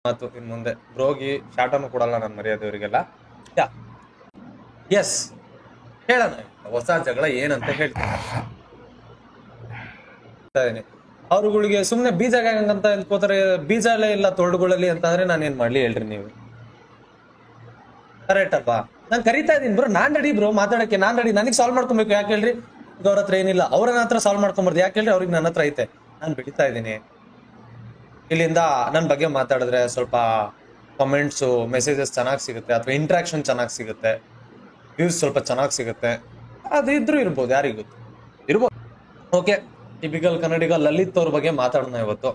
ಮಾತು ಇನ್ ಮುಂದೆ ಬ್ರೋಗಿ ಶಾಟನ್ನು ಕೊಡಲ್ಲ ನಾನು ಮರ್ಯಾದೆಯವರಿಗೆಲ್ಲ. ಎಸ್ ಹೇಳೋಣ ಹೊಸ ಜಗಳ ಏನಂತ ಹೇಳ್ತೀನಿ. ಅವ್ರುಗಳಿಗೆ ಸುಮ್ನೆ ಬೀಜ ಅಂತ ಎಲ್ಕೋತಾರೆ, ಬೀಜ ಇಲ್ಲ ತೋಳ್ಗಳಲ್ಲಿ ಅಂತಂದ್ರೆ ನಾನೇನ್ ಮಾಡ್ಲಿ ಹೇಳ್ರಿ ನೀವು? ಕರೆಕ್ಟ್ ಅಲ್ವಾ? ನಾನ್ ಕರಿತಾ ಇದೀನಿ ಬ್ರೋ, ನಾನ್ ರೆಡಿ ಬ್ರೋ ಮಾತಾಡಕ್ಕೆ, ನಾನ್ ರೆಡಿ. ನನಗೆ ಸಾಲ್ವ್ ಮಾಡ್ಕೊಬೇಕು. ಯಾಕೆ ಹೇಳ್ರಿ? ಅವ್ರ ಹತ್ರ ಏನಿಲ್ಲ, ಅವ್ರ ಹತ್ರ ಸಾಲ್ವ್ ಮಾಡ್ಕೊಂಬಾರ್ದು. ಯಾಕೆ ಹೇಳ್ರಿ? ಅವ್ರಿಗೆ ನನ್ನ ಹತ್ರ ಐತೆ, ನಾನ್ ಬೆಳಿತಾ ಇದ್ದೀನಿ. ಇಲ್ಲಿಂದ ನನ್ ಬಗ್ಗೆ ಮಾತಾಡಿದ್ರೆ ಸ್ವಲ್ಪ ಕಮೆಂಟ್ಸು ಮೆಸೇಜಸ್ ಚೆನ್ನಾಗಿ ಸಿಗುತ್ತೆ, ಅಥವಾ ಇಂಟ್ರಾಕ್ಷನ್ ಚೆನ್ನಾಗಿ ಸಿಗುತ್ತೆ, ವ್ಯೂಸ್ ಸ್ವಲ್ಪ ಚೆನ್ನಾಗಿ ಸಿಗುತ್ತೆ. ಅದು ಇದ್ರೂ ಇರ್ಬೋದು, ಯಾರಿಗೂ ಗೊತ್ತು, ಇರ್ಬೋದು. ಓಕೆ, ಟಿಪಿಕಲ್ ಕನ್ನಡಿಗ ಲಲಿತ್ ಅವ್ರ ಬಗ್ಗೆ ಮಾತಾಡೋಣ ಇವತ್ತು.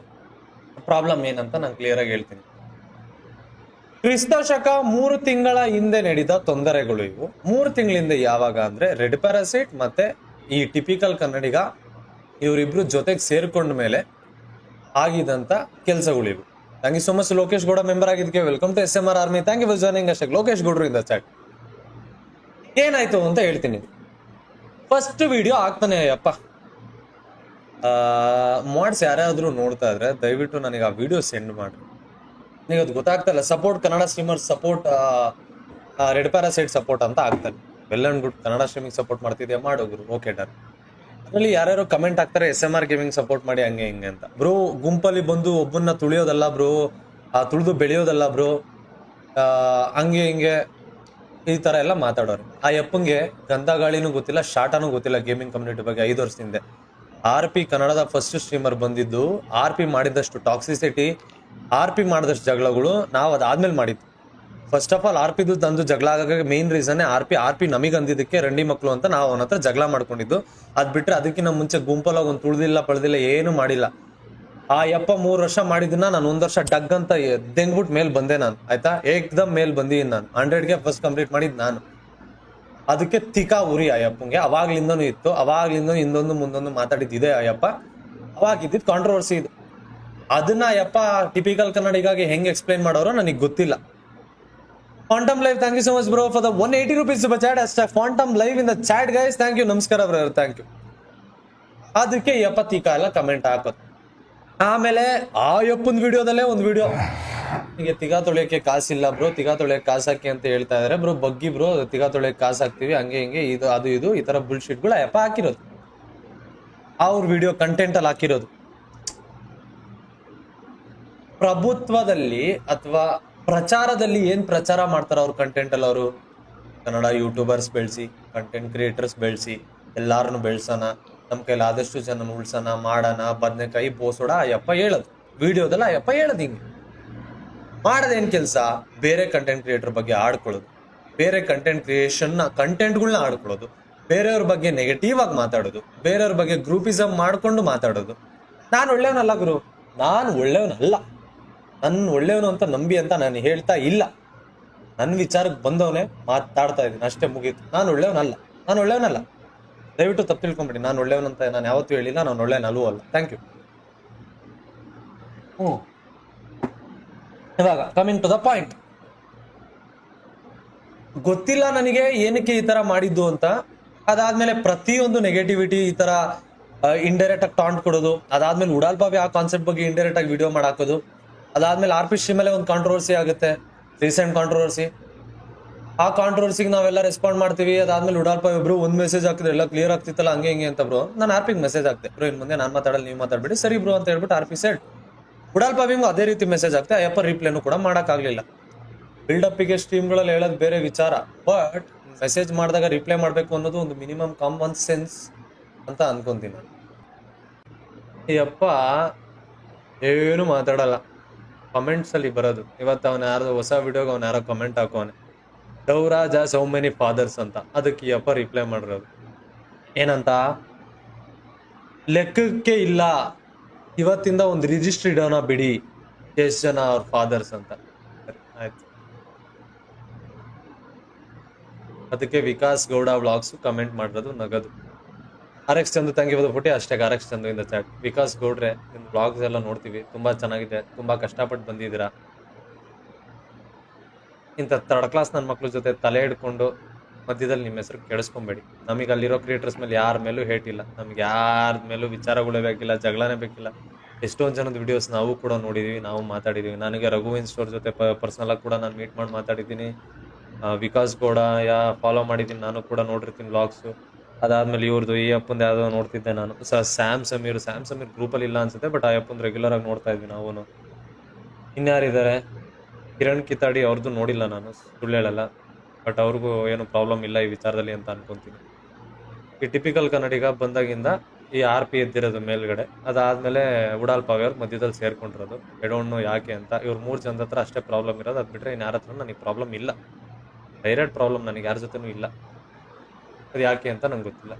ಪ್ರಾಬ್ಲಮ್ ಏನಂತ ನಾನು ಕ್ಲಿಯರ್ ಆಗಿ ಹೇಳ್ತೀನಿ. ಕ್ರಿಸ್ತ ಶಕ 3 ತಿಂಗಳ ಹಿಂದೆ ನಡೆದ ತೊಂದರೆಗಳು ಇವು. 3 ತಿಂಗಳಿಂದ ಯಾವಾಗ ಅಂದ್ರೆ ರೆಡ್ ಪ್ಯಾರಾಸೈಟ್ ಮತ್ತೆ ಈ ಟಿಪಿಕಲ್ ಕನ್ನಡಿಗ ಇವರಿಬ್ರು ಜೊತೆಗೆ ಸೇರ್ಕೊಂಡ ಮೇಲೆ ಆಗಿದಂತ ಕೆಲಸಗಳು ಇವು. Thank you so much Lokesh Gowda member ಆಗಿದ್ದಕ್ಕೆ. Welcome to SMR army. Thank you for joining ಅಷ್ಟೇ ಲೋಕೇಶ್ ಗೌಡ್ರು ಇಂದ ಚಾಟ್. ಏನಾಯ್ತು ಅಂತ ಹೇಳ್ತೀನಿ. ಫಸ್ಟ್ ವಿಡಿಯೋ ಆಗ್ತಾನೆ ಅಪ್ಪ ಮಾಡ್ಸ್ ಯಾರಾದ್ರೂ ನೋಡ್ತಾ ಇದ್ರೆ ದಯವಿಟ್ಟು ನನಗೆ ಆ ವಿಡಿಯೋ ಸೆಂಡ್ ಮಾಡ್ರಿ. ನೀವು ಅದು ಗೊತ್ತಾಗ್ತಲ್ಲ, support Kannada streamer support red parasite support ಅಂತ ಆಗ್ತಾರೆ. Well and good, Kannada streaming support ಮಾಡ್ತಿದ್ಯಾ ಮಾಡೋರು, ಓಕೆ ಡನ್. ಅದ್ರಲ್ಲಿ ಯಾರ್ಯಾರು ಕಮೆಂಟ್ ಹಾಕ್ತಾರೆ SMR ಗೇಮಿಂಗ್ ಸಪೋರ್ಟ್ ಮಾಡಿ ಹಂಗೆ ಹಿಂಗೆ ಅಂತ. ಬ್ರೋ ಗುಂಪಲ್ಲಿ ಬಂದು ಒಬ್ಬನ್ನ ತುಳಿಯೋದಲ್ಲ ಬ್ರೋ, ತುಳಿದು ಬೆಳೆಯೋದಲ್ಲ ಬ್ರೋ, ಹಂಗೆ ಹಿಂಗೆ ಈ ತರ ಎಲ್ಲ ಮಾತಾಡೋರು. ಆ ಯಪ್ಪಂಗೆ ಗಂಧ ಗಾಳಿನೂ ಗೊತ್ತಿಲ್ಲ, ಶಾಟನೂ ಗೊತ್ತಿಲ್ಲ ಗೇಮಿಂಗ್ ಕಮ್ಯುನಿಟಿ ಬಗ್ಗೆ. 5 ವರ್ಷದ ಹಿಂದೆ RP ಕನ್ನಡದ ಫಸ್ಟ್ ಸ್ಟ್ರೀಮರ್ ಬಂದಿದ್ದು. RP ಮಾಡಿದಷ್ಟು ಟಾಕ್ಸಿಸಿಟಿ, RP ಮಾಡಿದಷ್ಟು ಜಗಳಗಳು ನಾವು ಅದಾದ್ಮೇಲೆ ಮಾಡಿದ್ದು. ಫಸ್ಟ್ ಆಫ್ ಆಲ್ RPದು ತಂದು ಜಗಳ ಆಗೋಕೆ ಮೇನ್ ರೀಸನ್ RP ನಮಗೆ ಅಂದಿದ್ದಕ್ಕೆ ರಂಡಿ ಮಕ್ಕಳು ಅಂತ ನಾವು ಅವನ ಹತ್ರ ಜಗಳ ಮಾಡ್ಕೊಂಡಿದ್ದು. ಅದ್ ಬಿಟ್ರೆ ಅದಕ್ಕಿಂತ ಮುಂಚೆ ಗುಂಪಲ್ಲಿ ಒಂದು ತುಳ್ದಿಲ್ಲ ಪಳ್ದಿಲ್ಲ ಏನು ಮಾಡಿಲ್ಲ. ಆ ಯಪ್ಪ 3 ವರ್ಷ ಮಾಡಿದ್ದನ್ನ ನಾನು 1 ವರ್ಷ ಡಗ್ ಅಂತ ದೆಂಗ್ಬಿಟ್ಟು ಮೇಲ್ ಬಂದೆ ನಾನು, ಆಯ್ತಾ? ಏಕ್ದಮ್ ಮೇಲ್ ಬಂದಿದ್ದೀನಿ ನಾನು. 100ಗೆ ಫಸ್ಟ್ ಕಂಪ್ಲೀಟ್ ಮಾಡಿದ್ ನಾನು. ಅದಕ್ಕೆ ತಿಕಾ ಉರಿ ಆ ಯಪ್ಪಂಗೆ ಅವಾಗ್ಲಿಂದನೂ ಇತ್ತು. ಅವಾಗ್ಲಿಂದ ಹಿಂದೊಂದು ಮುಂದೊಂದು ಮಾತಾಡಿದ್ದಿದೆ ಆ ಯಪ್ಪ. ಅವಾಗ ಇದ್ದಿದ್ದು ಕಾಂಟ್ರವರ್ಸಿ ಇದು. ಅದನ್ನ ಯಪ್ಪ ಟಿಪಿಕಲ್ ಕನ್ನಡಿಗಾಗಿ ಹೆಂಗ್ ಎಕ್ಸ್ಪ್ಲೈನ್ ಮಾಡೋರು ನನಗೆ ಗೊತ್ತಿಲ್ಲ. Phantom live, thank you so much bro for the 180 rupees super chat. ಅಷ್ಟೇ phantom live in the chat guys, thank you. ನಮಸ್ಕಾರ ಬ್ರೋ, ಥ್ಯಾಂಕ್ ಯು. ಅದಕ್ಕೆ ಯಪ್ಪ ತೀಕಾ ಎಲ್ಲ ಕಮೆಂಟ್ ಹಾಕೋದು. ಆಮೇಲೆ ಆ ಯಪ್ಪನ ವಿಡಿಯೋದಲ್ಲೇ ಒಂದು ವಿಡಿಯೋ, ನಿಮಗೆ ತಿಗಾ ತೊಳೆಯಕ್ಕೆ ಕಾಸಿಲ್ಲ ಬ್ರೋ, ತಿಗಾ ತೊಳೆಯಕ್ಕೆ ಕಾಸು ಹಾಕಿ ಅಂತ ಹೇಳ್ತಾ ಇದಾರೆ ಬ್ರೋ. ಬಗ್ಗಿ ಬ್ರೋ, ತಿಗಾ ತೊಳೆಯಕ್ಕೆ ಕಾಸು ಹಾಕ್ತಿವಿ ಹಂಗೆ ಹಿಂಗೆ, ಇದು ಅದು ಇದು ಈ ತರ ಬುಲ್ಶಿಟ್ಗಳು ಯಪ್ಪ ಹಾಕಿರೋದು. ಅವ್ರ ವಿಡಿಯೋ ಕಂಟೆಂಟ್ ಅಲ್ಲಿ ಹಾಕಿರೋದು. ಪ್ರಭುತ್ವದಲ್ಲಿ ಅಥವಾ ಪ್ರಚಾರದಲ್ಲಿ ಏನ್ ಪ್ರಚಾರ ಮಾಡ್ತಾರ ಅವ್ರ ಕಂಟೆಂಟ್ ಅಲ್ಲಿ, ಅವರು ಕನ್ನಡ ಯೂಟ್ಯೂಬರ್ಸ್ ಬೆಳೆಸಿ, ಕಂಟೆಂಟ್ ಕ್ರಿಯೇಟರ್ಸ್ ಬೆಳೆಸಿ, ಎಲ್ಲಾರನ್ನು ಬೆಳ್ಸೋಣ, ನಮ್ ಕೈಲಿ ಆದಷ್ಟು ಜನ ಉಳ್ಸೋಣ, ಮಾಡೋಣ, ಬದ್ನೆಕಾಯಿ ಬೋಸೋಡ ಅಯ್ಯಪ್ಪ ಹೇಳೋದು ವಿಡಿಯೋದಲ್ಲ. ಅಯ್ಯಪ್ಪ ಹೇಳೋದು ಹಿಂಗೆ ಮಾಡೋದೇನ್ ಕೆಲಸ? ಬೇರೆ ಕಂಟೆಂಟ್ ಕ್ರಿಯೇಟರ್ ಬಗ್ಗೆ ಆಡ್ಕೊಳ್ಳೋದು, ಬೇರೆ ಕಂಟೆಂಟ್ ಕಂಟೆಂಟ್ಗಳನ್ನ ಆಡ್ಕೊಳ್ಳೋದು, ಬೇರೆಯವ್ರ ಬಗ್ಗೆ ನೆಗೆಟಿವ್ ಆಗಿ ಮಾತಾಡೋದು, ಬೇರೆಯವ್ರ ಬಗ್ಗೆ ಗ್ರೂಪಿಸಮ್ ಮಾಡ್ಕೊಂಡು ಮಾತಾಡೋದು. ನಾನು ಒಳ್ಳೆಯವನಲ್ಲ ಗುರು, ನಾನು ಒಳ್ಳೆಯವನಲ್ಲ. ನನ್ನ ಒಳ್ಳೆಯವನು ಅಂತ ನಂಬಿ ಅಂತ ನಾನು ಹೇಳ್ತಾ ಇಲ್ಲ. ನನ್ನ ವಿಚಾರಕ್ಕೆ ಬಂದವನೇ ಮಾತಾಡ್ತಾ ಇದ್ದೀನಿ ಅಷ್ಟೇ, ಮುಗೀತು. ನಾನು ಒಳ್ಳೆಯವನಲ್ಲ. ದಯವಿಟ್ಟು ತಪ್ಪು ತಿಳ್ಕೊಂಬಿಡಿ. ನಾನು ಒಳ್ಳೆಯವನಂತ ನಾನು ಯಾವತ್ತೂ ಹೇಳಿಲ್ಲ, ನಾನು ಒಳ್ಳೆಯವನಲ್ಲೂ ಅಲ್ಲ. Thank you. ಇವಾಗ ಕಮಿಂಗ್ ಟು ದ ಪಾಯಿಂಟ್. ಗೊತ್ತಿಲ್ಲ ನನಗೆ ಏನಕ್ಕೆ ಈ ತರ ಮಾಡಿದ್ದು ಅಂತ. ಅದಾದ್ಮೇಲೆ ಪ್ರತಿಯೊಂದು ನೆಗೆಟಿವಿಟಿ ಈ ತರ ಇಂಡೈರೆಕ್ಟ್ ಆಗಿ ಟಾಂಟ್ ಕೊಡೋದು, ಅದಾದ್ಮೇಲೆ ಉಡಾಲ್ ಬಾಬಿ ಆ ಕಾನ್ಸೆಪ್ಟ್ ಬಗ್ಗೆ ಇಂಡೈರೆಕ್ಟ್ ಆಗಿ ವಿಡಿಯೋ ಮಾಡಾಕೋದು, ಅದಾದ್ಮೇಲೆ RP ಸ್ಟ್ರೀಮ್ ಮೇಲೆ ಒಂದು ಕಾಂಟ್ರವರ್ಸಿ ಆಗುತ್ತೆ, ರೀಸೆಂಟ್ ಕಾಂಟ್ರವರ್ಸಿ. ಆ ಕಾಂಟ್ರವರ್ಸಿಗೆ ನಾವೆಲ್ಲ ರೆಸ್ಪಾಂಡ್ ಮಾಡ್ತೀವಿ. ಅದಾದ್ಮೇಲೆ ಉಡಾಲ್ ಬಾಬಿ ಬ್ರೋ ಒಂದು ಮೆಸೇಜ್ ಹಾಕಿದ್ರೆ ಎಲ್ಲ ಕ್ಲಿಯರ್ ಆಗ್ತಿತ್ತಲ್ಲ ಹಂಗೆ ಹಿಂಗೆ ಅಂತ. ಬ್ರೋ ನಾನು RPಗೆ ಮೆಸೇಜ್ ಹಾಕ್ತೆ, ಬ್ರೋ ಇನ್ ಮುಂದೆ ನಾನು ಮಾತಾಡಲ್ಲ, ನೀವು ಮಾತಾಡ್ಬೇಡಿ ಸರಿ ಬ್ರೋ ಅಂತ ಹೇಳ್ಬಿಟ್ಟು RP ಸೆಡ್. ಉಡಾಲ್ ಬಾಬಿಗೂ ಅದೇ ರೀತಿ ಮೆಸೇಜ್ ಆಗ್ತದೆ. ಅಯ್ಯಪ್ಪ ರಿಪ್ಲೈನು ಕೂಡ ಮಾಡೋಕ್ಕಾಗಲಿಲ್ಲ. ಬಿಲ್ಡಪ್ಪಿಗೆ ಸ್ಟ್ರೀಮ್ಗಳಲ್ಲಿ ಹೇಳೋದು ಬೇರೆ ವಿಚಾರ, ಬಟ್ ಮೆಸೇಜ್ ಮಾಡಿದಾಗ ರಿಪ್ಲೈ ಮಾಡಬೇಕು ಅನ್ನೋದು ಒಂದು ಮಿನಿಮಮ್ ಕಾಮನ್ ಸೆನ್ಸ್ ಅಂತ ಅನ್ಕೊಂತೀನಿ ನಾನು. ಅಯ್ಯಪ್ಪ ಏನು ಮಾತಾಡಲ್ಲ, ಕಮೆಂಟ್ಸ್ ಅಲ್ಲಿ ಬರೋದು. ಇವತ್ತು ಅವನ ಯಾರ್ದು ಹೊಸ ವಿಡಿಯೋಗೆ ಅವನ ಯಾರೋ ಕಮೆಂಟ್ ಹಾಕೋನೆ, ಡೌರಾಜ ಸೌ ಮೆನಿ ಫಾದರ್ಸ್ ಅಂತ. ಅದಕ್ಕೆ ಈ ಅಪ್ಪ ರಿಪ್ಲೈ ಮಾಡಿರೋದು ಏನಂತ, ಲೆಕ್ಕಕ್ಕೆ ಇಲ್ಲ, ಇವತ್ತಿಂದ ಒಂದು ರಿಜಿಸ್ಟ್ರ್ ಇಡೋಣ ಬಿಡಿ, ಎಷ್ಟು ಜನ ಅವ್ರ ಫಾದರ್ಸ್ ಅಂತ. ಆಯ್ತು. ಅದಕ್ಕೆ ವಿಕಾಸ್ ಗೌಡ ವ್ಲಾಗ್ಸ್ ಕಮೆಂಟ್ ಮಾಡಿರೋದು ನಗದು. RX Chandu thank you for the photo. ಅಷ್ಟೇ RX ಚಂದು ಇಂದ ಚಾಟ್. ವಿಕಾಸ್ ಗೌಡ್ರೆ, ನಿಮ್ಮ ವ್ಲಾಗ್ಸ್ ಎಲ್ಲ ನೋಡ್ತೀವಿ, ತುಂಬಾ ಚೆನ್ನಾಗಿದೆ, ತುಂಬಾ ಕಷ್ಟಪಟ್ಟು ಬಂದಿದ್ದೀರಾ. ಇಂಥ ಥರ್ಡ್ ಕ್ಲಾಸ್ ನನ್ನ ಮಕ್ಳ ಜೊತೆ ತಲೆ ಹಿಡ್ಕೊಂಡು ಮಧ್ಯದಲ್ಲಿ ನಿಮ್ಮ ಹೆಸರು ಕೆಡಿಸ್ಕೊಂಬೇಡಿ. ನಮಗೆ ಅಲ್ಲಿರೋ ಕ್ರಿಯೇಟರ್ಸ್ ಮೇಲೆ ಯಾರ ಮೇಲೂ ಹೇಟ್ ಇಲ್ಲ, ನಮ್ಗೆ ಯಾರ ಮೇಲೂ ವಿಚಾರಗಳೇ ಬೇಕಿಲ್ಲ, ಜಗಳನೇ ಬೇಕಿಲ್ಲ. ಎಷ್ಟೊಂದು ಜನದ ವಿಡಿಯೋಸ್ ನಾವು ಕೂಡ ನೋಡಿದೀವಿ, ನಾವು ಮಾತಾಡಿದೀವಿ. ನನಗೆ ರಘುವಿನ್ ಸ್ಟೋರ್ ಜೊತೆ ಪರ್ಸನಲ್ ಆಗಿ ಕೂಡ ನಾನು ಮೀಟ್ ಮಾಡಿ ಮಾತಾಡಿದ್ದೀನಿ. ವಿಕಾಸ್ ಕೂಡ ಫಾಲೋ ಮಾಡಿದ್ದೀನಿ, ನಾನು ಕೂಡ ನೋಡಿರ್ತೀನಿ ವ್ಲಾಗ್ಸು. ಅದಾದ್ಮೇಲೆ ಇವ್ರದ್ದು ಈ ಅಪ್ಪಂದು ಯಾವುದೋ ನೋಡ್ತಿದ್ದೆ ನಾನು, ಸ್ಯಾಮ್ ಸಮೀರ್ ಗ್ರೂಪಲ್ಲಿ ಇಲ್ಲ ಅನ್ಸುತ್ತೆ, ಬಟ್ ಆ ಅಪ್ಪಂದು ರೆಗ್ಯುಲರ್ ಆಗಿ ನೋಡ್ತಾ ಇದ್ವಿ ನಾವು. ಇನ್ಯಾರಿದ್ದಾರೆ, ಕಿರಣ್ ಕಿತಾಡಿ, ಅವ್ರದ್ದು ನೋಡಿಲ್ಲ ನಾನು, ಸುಳ್ಳು ಹೇಳಲ್ಲ, ಬಟ್ ಅವ್ರಿಗೂ ಏನು ಪ್ರಾಬ್ಲಮ್ ಇಲ್ಲ ಈ ವಿಚಾರದಲ್ಲಿ ಅಂತ ಅನ್ಕೊಂತೀನಿ. ಈ ಟಿಪಿಕಲ್ ಕನ್ನಡಿಗ ಬಂದಾಗಿಂದ ಈ RP ಎದ್ದಿರೋದು ಮೇಲ್ಗಡೆ, ಅದಾದ್ಮೇಲೆ ಉಡಾಲ್ ಪಾವಿ ಅವ್ರ ಮಧ್ಯದಲ್ಲಿ ಸೇರ್ಕೊಂಡಿರೋದು. ಐ ಡೋಂಟ್ ನೋ ಯಾಕೆ ಅಂತ. ಇವ್ರು 3 ಜನದ ಹತ್ರ ಅಷ್ಟೇ ಪ್ರಾಬ್ಲಮ್ ಇರೋದು, ಅದು ಬಿಟ್ರೆ ಇನ್ನು ಯಾರ ಹತ್ರ ನನಗೆ ಪ್ರಾಬ್ಲಮ್ ಇಲ್ಲ. ಡೈರೆಕ್ಟ್ ಪ್ರಾಬ್ಲಮ್ ನನಗೆ ಯಾರ ಜೊತೆನೂ ಇಲ್ಲ. ಅದು ಯಾಕೆ ಅಂತ ನಂಗೆ ಗೊತ್ತಿಲ್ಲ.